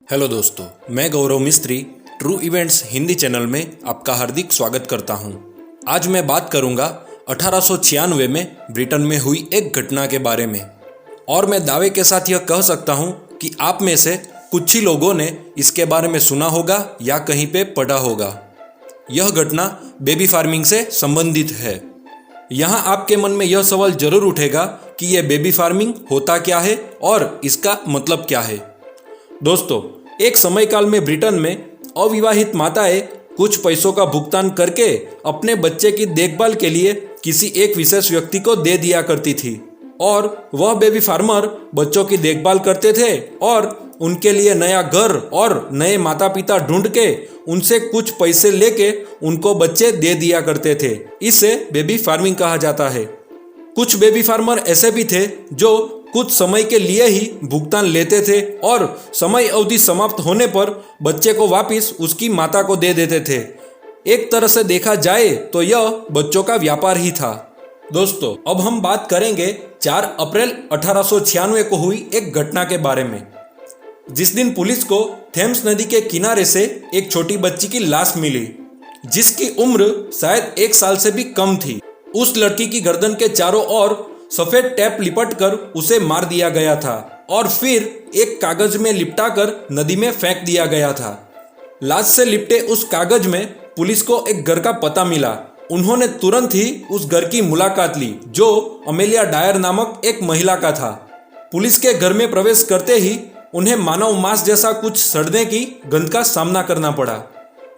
Hello दोस्तों, मैं गौरव मिस्त्री ट्रू इवेंट्स हिंदी चैनल में आपका हार्दिक स्वागत करता हूं। आज मैं बात करूंगा 1896 में ब्रिटेन में हुई एक घटना के बारे में, और मैं दावे के साथ यह कह सकता हूं कि आप में से कुछ ही लोगों ने इसके बारे में सुना होगा या कहीं पे पढ़ा होगा। यह घटना बेबी फार्मिंग से संबंधित है। यहाँ आपके मन में यह सवाल जरूर उठेगा कि यह बेबी फार्मिंग होता क्या है और इसका मतलब क्या है। दोस्तों, एक समय काल में ब्रिटेन में अविवाहित माताएं कुछ पैसों का भुगतान करके अपने बच्चे की देखभाल के लिए किसी एक विशेष व्यक्ति को दे दिया करती थी, और वह बेबी फार्मर बच्चों की देखभाल करते थे और उनके लिए नया घर और नए माता पिता ढूंढ के उनसे कुछ पैसे लेके उनको बच्चे दे दिया करते थे। इसे बेबी फार्मिंग कहा जाता है। कुछ बेबी फार्मर ऐसे भी थे जो कुछ समय के लिए ही भुगतान लेते थे और समय अवधि समाप्त होने पर बच्चे को वापस उसकी माता को दे देते थे। एक तरह से देखा जाए तो यह बच्चों का व्यापार ही था। दोस्तों, अब हम बात करेंगे 4 अप्रैल 1896 को हुई एक घटना के बारे में, जिस दिन पुलिस को थेम्स नदी के किनारे से एक छोटी बच्ची की लाश मिली, जिसकी उम्र शायद 1 साल से भी कम थी। उस लड़की की गर्दन के चारों ओर सफेद टेप लिपटकर उसे मार दिया गया था और फिर एक कागज में लिपटाकर नदी में फेंक दिया गया था। लाश से लिपटे उस कागज में पुलिस को एक घर का पता मिला। उन्होंने तुरंत ही उस घर की मुलाकात ली, जो अमेलिया डायर नामक एक महिला का था। पुलिस के घर में प्रवेश करते ही उन्हें मानव मांस जैसा कुछ सड़ने की गंध का सामना करना पड़ा।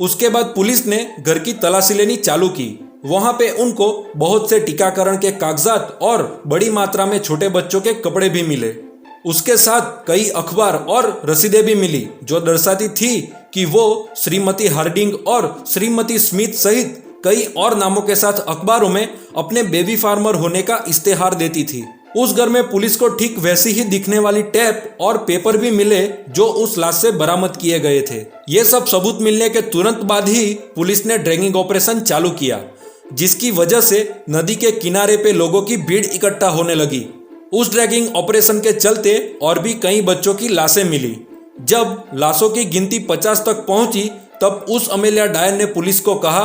उसके बाद पुलिस ने घर की तलाशी लेनी चालू की। वहां पे उनको बहुत से टीकाकरण के कागजात और बड़ी मात्रा में छोटे बच्चों के कपड़े भी मिले। उसके साथ कई अखबार और रसीदें भी मिली, जो दर्शाती थी कि वो श्रीमती हार्डिंग और श्रीमती स्मिथ सहित कई और नामों के साथ अखबारों में अपने बेबी फार्मर होने का इस्तेहार देती थी। उस घर में पुलिस को ठीक वैसी ही दिखने वाली टेप और पेपर भी मिले जो उस लाश से बरामद किए गए थे। ये सब सबूत मिलने के तुरंत बाद ही पुलिस ने ड्रैगिंग ऑपरेशन चालू किया, जिसकी वजह से नदी के किनारे पे लोगों की भीड़ इकट्ठा होने लगी। उस ड्रैगिंग ऑपरेशन के चलते और भी कई बच्चों की लाशें मिली। जब लाशों की गिनती 50 तक पहुंची, तब उस अमेलिया डायर ने पुलिस को कहा,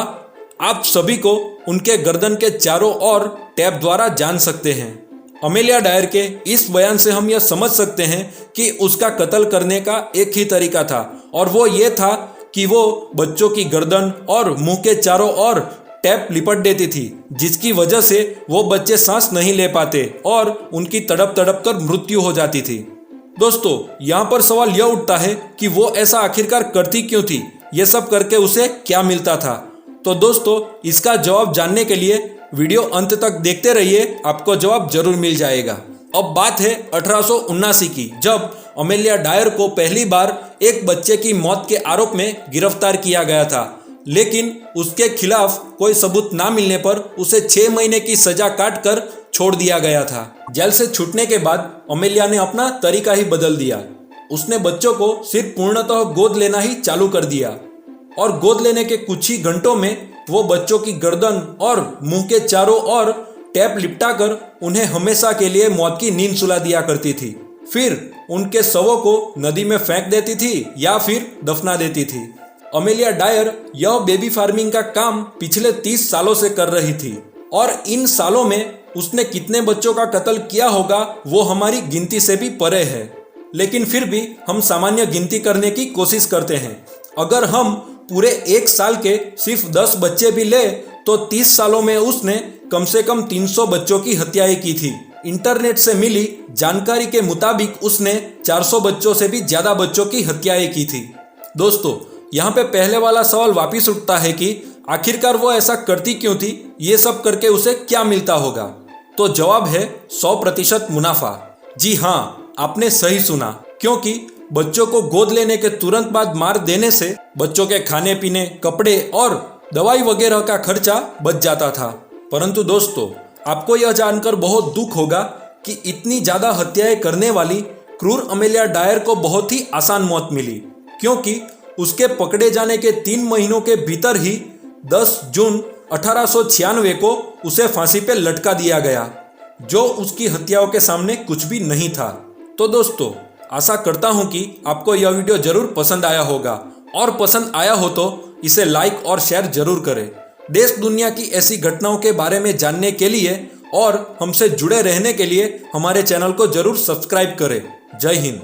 आप सभी को उनके गर्दन के चारों ओर टैप द्वारा जान सकते हैं। अमेलिया डायर के इस बयान से हम यह समझ सकते हैं कि उसका कत्ल करने का एक ही तरीका था, और वो ये था कि वो बच्चों की गर्दन और मुंह के चारों ओर टैप लिपट देती थी, जिसकी वजह से वो बच्चे सांस नहीं ले पाते और उनकी तड़प तड़प कर मृत्यु हो जाती थी। दोस्तों, यहाँ पर सवाल यह उठता है कि वो ऐसा आखिरकार करती क्यों थी? ये सब करके उसे क्या मिलता था? तो दोस्तों, इसका जवाब जानने के लिए वीडियो अंत तक देखते रहिए, आपको जवाब जरूर मिल जाएगा। अब बात है 1879 की, जब अमेलिया डायर को पहली बार एक बच्चे की मौत के आरोप में गिरफ्तार किया गया था, लेकिन उसके खिलाफ कोई सबूत ना मिलने पर उसे 6 महीने की सजा काटकर छोड़ दिया गया था। जेल से छूटने के बाद अमेलिया ने अपना तरीका ही बदल दिया। उसने बच्चों को सिर्फ पूर्णतः गोद लेना ही चालू कर दिया, और गोद लेने के कुछ ही घंटों में वो बच्चों की गर्दन और मुंह के चारों ओर टैप लिपटाकर उन्हें हमेशा के लिए मौत की नींद सुला दिया करती थी। फिर उनके शवों को नदी में फेंक देती थी या फिर दफना देती थी। अमेलिया डायर यह बेबी फार्मिंग का काम पिछले 30 सालों से कर रही थी, और इन सालों में उसने कितने बच्चों का कत्ल किया होगा वो हमारी गिनती से भी परे है। लेकिन फिर भी हम सामान्य गिनती करने की कोशिश करते हैं। अगर हम पूरे 1 साल के सिर्फ 10 बच्चे भी ले तो 30 सालों में उसने कम से कम 300 बच्चों की हत्याएं की थी। इंटरनेट से मिली जानकारी के मुताबिक उसने 400 बच्चों से भी ज्यादा बच्चों की हत्याएं की थी। दोस्तों, यहाँ पे पहले वाला सवाल वापिस उठता है कि आखिरकार वो ऐसा करती क्यों थी? ये सब करके उसे क्या मिलता होगा? तो जवाब है 100% मुनाफा। जी हाँ, आपने सही सुना, क्योंकि बच्चों को गोद लेने के तुरंत बाद मार देने से बच्चों के खाने पीने, कपड़े और दवाई वगैरह का खर्चा बच जाता था। परंतु दोस्तों, आपको यह जानकर बहुत दुख होगा कि इतनी ज्यादा हत्याएं करने वाली क्रूर अमेलिया डायर को बहुत ही आसान मौत मिली, क्योंकि उसके पकड़े जाने के 3 महीनों के भीतर ही 10 जून 1896 को उसे फांसी पे लटका दिया गया, जो उसकी हत्याओं के सामने कुछ भी नहीं था। तो दोस्तों, आशा करता हूं कि आपको यह वीडियो जरूर पसंद आया होगा और पसंद आया हो तो इसे लाइक और शेयर जरूर करें। देश दुनिया की ऐसी घटनाओं के बारे में जानने के लिए और हमसे जुड़े रहने के लिए हमारे चैनल को जरूर सब्सक्राइब करें। जय हिंद।